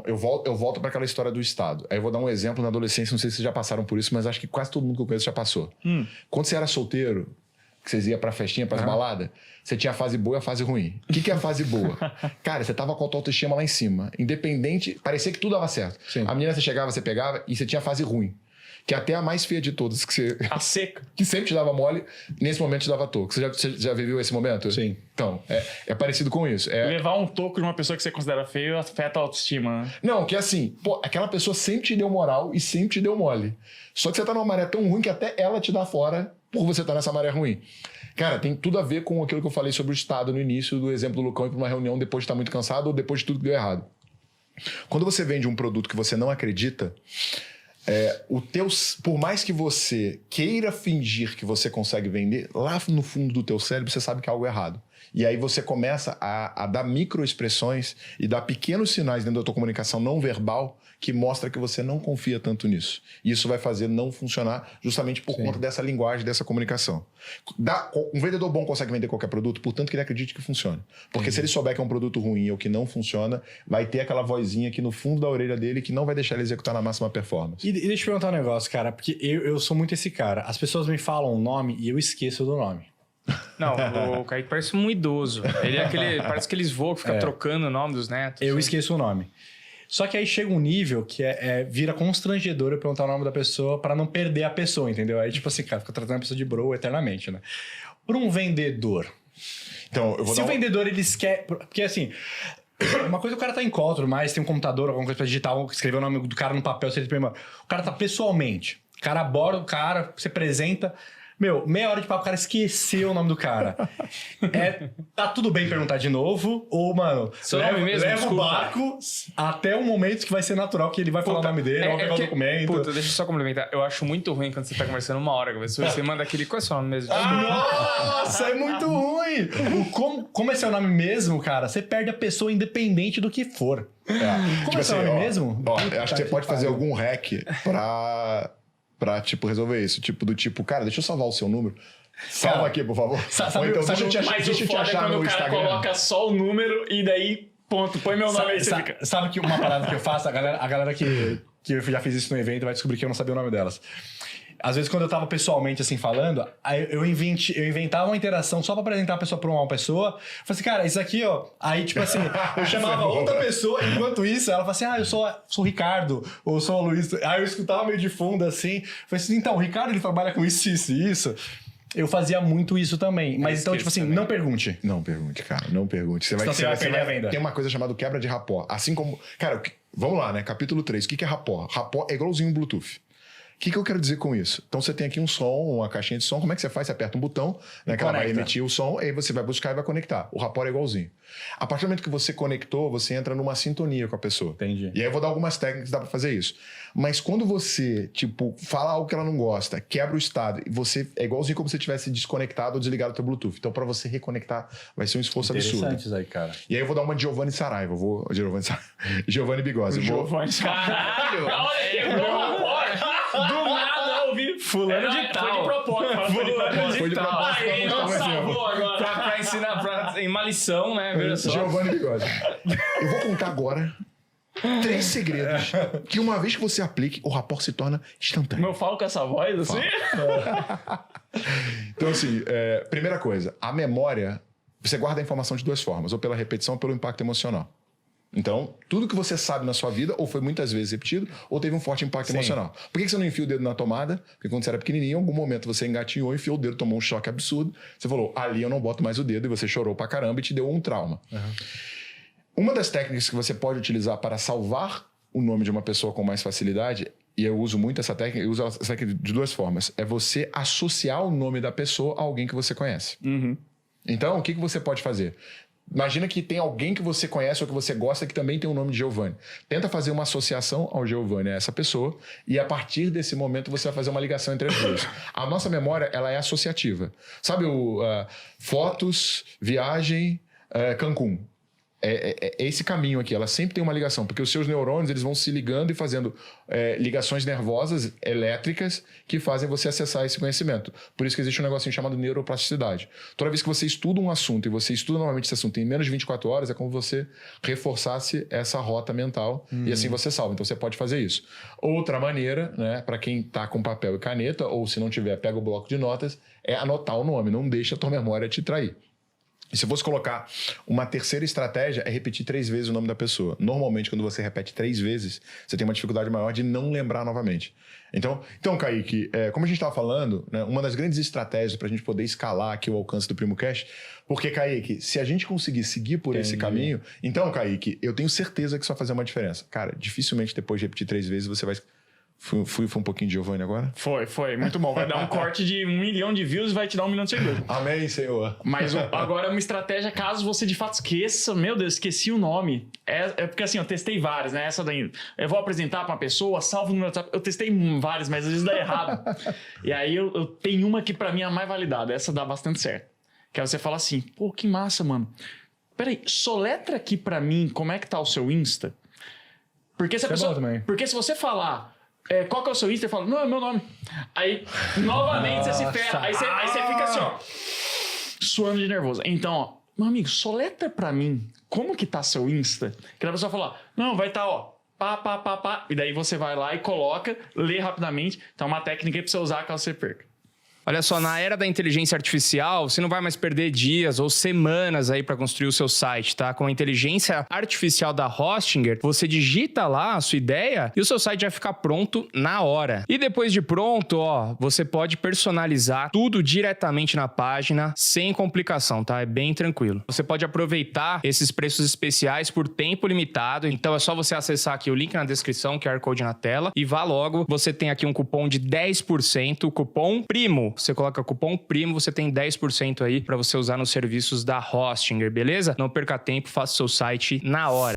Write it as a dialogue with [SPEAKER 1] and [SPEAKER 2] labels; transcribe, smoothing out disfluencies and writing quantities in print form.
[SPEAKER 1] Então, eu volto para aquela história do Estado. Aí eu vou dar um exemplo na adolescência, não sei se vocês já passaram por isso, mas acho que quase todo mundo que eu conheço já passou. Quando você era solteiro, que vocês iam pra festinha, pras baladas, você tinha a fase boa e a fase ruim. O que é a fase boa? Cara, você tava com a tua autoestima lá em cima. Independente, parecia que tudo dava certo.
[SPEAKER 2] Sim.
[SPEAKER 1] A menina, você chegava, você pegava, e você tinha a fase ruim. Que é até a mais feia de todas, que você...
[SPEAKER 3] A seca.
[SPEAKER 1] que sempre te dava mole, nesse momento te dava toco. Você já viveu esse momento?
[SPEAKER 2] Sim.
[SPEAKER 1] Então, é parecido com isso.
[SPEAKER 3] Levar um toco de uma pessoa que você considera feio afeta a autoestima, né?
[SPEAKER 1] Não, que assim, pô, aquela pessoa sempre te deu moral e sempre te deu mole. Só que você tá numa maré tão ruim que até ela te dá fora por você estar nessa maré ruim. Cara, tem tudo a ver com aquilo que eu falei sobre o Estado no início, do exemplo do Lucão ir pra uma reunião depois de estar muito cansado ou depois de tudo que deu errado. Quando você vende um produto que você não acredita, por mais que você queira fingir que você consegue vender, lá no fundo do teu cérebro você sabe que é algo errado. E aí você começa a dar microexpressões e dar pequenos sinais dentro da tua comunicação não verbal que mostra que você não confia tanto nisso. E isso vai fazer não funcionar justamente por conta dessa linguagem, dessa comunicação. Um vendedor bom consegue vender qualquer produto, portanto que ele acredite que funcione. Porque se ele souber que é um produto ruim ou que não funciona, vai ter aquela vozinha aqui no fundo da orelha dele que não vai deixar ele executar na máxima performance.
[SPEAKER 2] E deixa eu perguntar um negócio, cara, porque eu sou muito esse cara. As pessoas me falam um nome e eu esqueço do nome.
[SPEAKER 3] Não, o Kaique parece um idoso. Ele é aquele... Parece que eles voam, que fica trocando o nome dos netos.
[SPEAKER 2] Eu esqueço o nome. Só que aí chega um nível que vira constrangedor eu perguntar o nome da pessoa pra não perder a pessoa, entendeu? Aí, tipo assim, cara, fica tratando a pessoa de bro eternamente, né? Por um vendedor.
[SPEAKER 1] Então, eu vou
[SPEAKER 2] Se o vendedor, ele quer... Porque, assim... Uma coisa é o cara tá em call, mas tem um computador, alguma coisa pra digitar, escrever o nome do cara no papel, se ele o cara tá pessoalmente. O cara aborda o cara, você apresenta... Meu, meia hora de papo, o cara esqueceu o nome do cara. Tá tudo bem perguntar de novo? Ou, mano, leva o barco até o momento que vai ser natural que ele vai falar o nome dele, vai pegar o documento.
[SPEAKER 3] Puta, deixa eu só complementar. Eu acho muito ruim quando você tá conversando uma hora com a pessoa, você manda aquele... Qual é o seu nome mesmo?
[SPEAKER 2] Nossa, é muito ruim! Como é seu nome mesmo, cara? Você perde a pessoa independente do que for. Como é seu nome mesmo?
[SPEAKER 1] Eu acho que você pode fazer algum hack pra, tipo, resolver isso. Cara, deixa eu salvar o seu número. Salva aqui, por favor. Ou então, deixa eu te achar no Instagram.
[SPEAKER 3] Quando o cara coloca só o número e daí, ponto, põe meu nome aí.
[SPEAKER 2] Sabe que uma parada que eu faço? A galera que eu já fiz isso no evento vai descobrir que eu não sabia o nome delas. Às vezes, quando eu tava pessoalmente, assim, falando, aí eu inventava uma interação só pra apresentar a pessoa pra uma pessoa. Eu falei assim, cara, isso aqui, ó... Aí, tipo assim, eu chamava outra pessoa, enquanto isso, ela falava assim, eu sou o Ricardo, ou sou o Luiz. Aí eu escutava meio de fundo, assim. Eu falei assim, então, o Ricardo, ele trabalha com isso, isso e isso. Eu fazia muito isso também. Mas então, tipo assim, também. Não pergunte.
[SPEAKER 1] Não pergunte, cara, não pergunte. Você vai
[SPEAKER 2] perder a venda.
[SPEAKER 1] Tem uma coisa chamada quebra de rapport. Assim como... Cara, vamos lá, né? Capítulo 3. O que é rapport? Rapport é igualzinho um Bluetooth. O que eu quero dizer com isso? Então você tem aqui um som, uma caixinha de som, como é que você faz? Você aperta um botão, né, que ela vai emitir o som, aí você vai buscar e vai conectar. O rapport é igualzinho. A partir do momento que você conectou, você entra numa sintonia com a pessoa.
[SPEAKER 2] Entendi.
[SPEAKER 1] E aí eu vou dar algumas técnicas que dá pra fazer isso. Mas quando você, tipo, fala algo que ela não gosta, quebra o estado, e você é igualzinho como se você tivesse desconectado ou desligado o teu Bluetooth. Então pra você reconectar vai ser um esforço absurdo.
[SPEAKER 2] Interessante isso aí, cara.
[SPEAKER 1] E aí eu vou dar uma de Giovanni Saraiva. Giovanni Bigode.
[SPEAKER 3] Caralho! Olha aí, do nada ouvi fulano de tal. Foi de propósito.
[SPEAKER 1] Foi de propósito.
[SPEAKER 3] Aí, nossa, salvou agora. Pra ensinar, em uma lição, né?
[SPEAKER 1] Giovanni Bigode. Eu vou contar agora 3 segredos que uma vez que você aplique, o rapport se torna instantâneo.
[SPEAKER 3] Eu falo com essa voz assim?
[SPEAKER 1] Então assim, primeira coisa, a memória, você guarda a informação de 2 formas, ou pela repetição ou pelo impacto emocional. Então, tudo que você sabe na sua vida, ou foi muitas vezes repetido, ou teve um forte impacto emocional. Por que você não enfia o dedo na tomada? Porque quando você era pequenininho, em algum momento você engatinhou, enfiou o dedo, tomou um choque absurdo. Você falou, ali eu não boto mais o dedo, e você chorou pra caramba e te deu um trauma. Uma das técnicas que você pode utilizar para salvar o nome de uma pessoa com mais facilidade, e eu uso muito essa técnica, eu uso essa técnica de 2 formas, é você associar o nome da pessoa a alguém que você conhece. Então, o que você pode fazer? Imagina que tem alguém que você conhece ou que você gosta que também tem o nome de Giovanni. Tenta fazer uma associação ao Giovanni, a essa pessoa, e a partir desse momento você vai fazer uma ligação entre as duas. A nossa memória, ela é associativa. Sabe fotos, viagem, Cancún. É esse caminho aqui, ela sempre tem uma ligação, porque os seus neurônios eles vão se ligando e fazendo ligações nervosas elétricas que fazem você acessar esse conhecimento. Por isso que existe um negocinho chamado neuroplasticidade. Toda vez que você estuda um assunto e você estuda novamente esse assunto em menos de 24 horas, é como você reforçasse essa rota mental e assim você salva. Então você pode fazer isso. Outra maneira, né, para quem está com papel e caneta, ou se não tiver, pega o bloco de notas, é anotar o nome, não deixa a tua memória te trair. E se eu fosse colocar uma terceira estratégia, é repetir 3 vezes o nome da pessoa. Normalmente, quando você repete 3 vezes, você tem uma dificuldade maior de não lembrar novamente. Então Kaique, como a gente estava falando, né, uma das grandes estratégias para a gente poder escalar aqui o alcance do PrimoCash, porque, Kaique, se a gente conseguir seguir por esse caminho, então, Kaique, eu tenho certeza que isso vai fazer uma diferença. Cara, dificilmente depois de repetir 3 vezes, você vai... Foi um pouquinho de Giovanni agora?
[SPEAKER 3] Foi. Muito bom. Vai dar um corte de 1 milhão de views e vai te dar 1 milhão de seguidores.
[SPEAKER 1] Amém, Senhor.
[SPEAKER 3] Mas agora uma estratégia, caso você de fato esqueça, meu Deus, esqueci o nome. É porque assim, eu testei várias, né? Essa daí, eu vou apresentar pra uma pessoa, salvo no meu WhatsApp. Eu testei várias, mas às vezes dá errado. E aí eu tenho uma que pra mim é a mais validada. Essa dá bastante certo. Que aí você fala assim, pô, que massa, mano. Peraí, soletra aqui pra mim como é que tá o seu Insta. Porque se a pessoa, porque se você falar... qual que é o seu Insta? Eu falo, não, é meu nome. Aí, novamente, você se ferra. Aí você fica assim, ó, suando de nervoso. Então, ó, meu amigo, soletra pra mim como que tá seu Insta. Que a pessoa fala, não, vai tá, ó, pá. E daí você vai lá e coloca, lê rapidamente. Então, uma técnica aí pra você usar caso você perca.
[SPEAKER 4] Olha só, na era da inteligência artificial, você não vai mais perder dias ou semanas aí para construir o seu site, tá? Com a inteligência artificial da Hostinger, você digita lá a sua ideia e o seu site vai ficar pronto na hora. E depois de pronto, ó, você pode personalizar tudo diretamente na página, sem complicação, tá? É bem tranquilo. Você pode aproveitar esses preços especiais por tempo limitado, então é só você acessar aqui o link na descrição, QR Code na tela, e vá logo. Você tem aqui um cupom de 10%, o cupom PRIMO. Você coloca cupom PRIMO, você tem 10% aí para você usar nos serviços da Hostinger, beleza? Não perca tempo, faça o seu site na hora.